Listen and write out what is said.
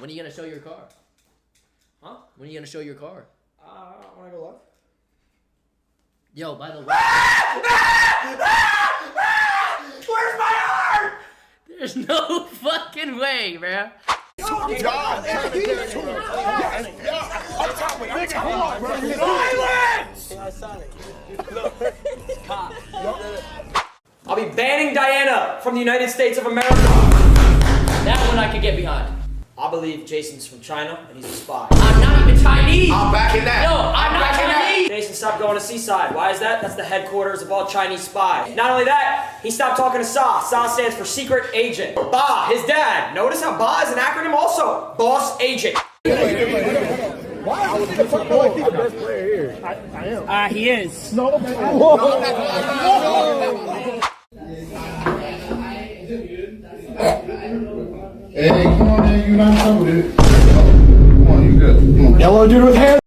When are you gonna show your car? Huh? When are you gonna show your car? When I go live. Yo, by the way. Where's my heart? There's no fucking way, bro. I'll be banning Diana from the United States of America. That one I could get behind. I believe Jason's from China and he's a spy. I'm not even Chinese. I'm backing that. No, I'm not Chinese. Jason stopped going to Seaside. Why is that? That's the headquarters of all Chinese spies. Not only that, he stopped talking to SA. SA stands for Secret Agent. Ba, his dad. Notice how Ba is an acronym also. Boss Agent. Why are you talking about the best player here? I am. He is. No. Hey, come on, man. You not trouble, dude. Come on, you good. Come on. Yellow dude with hair.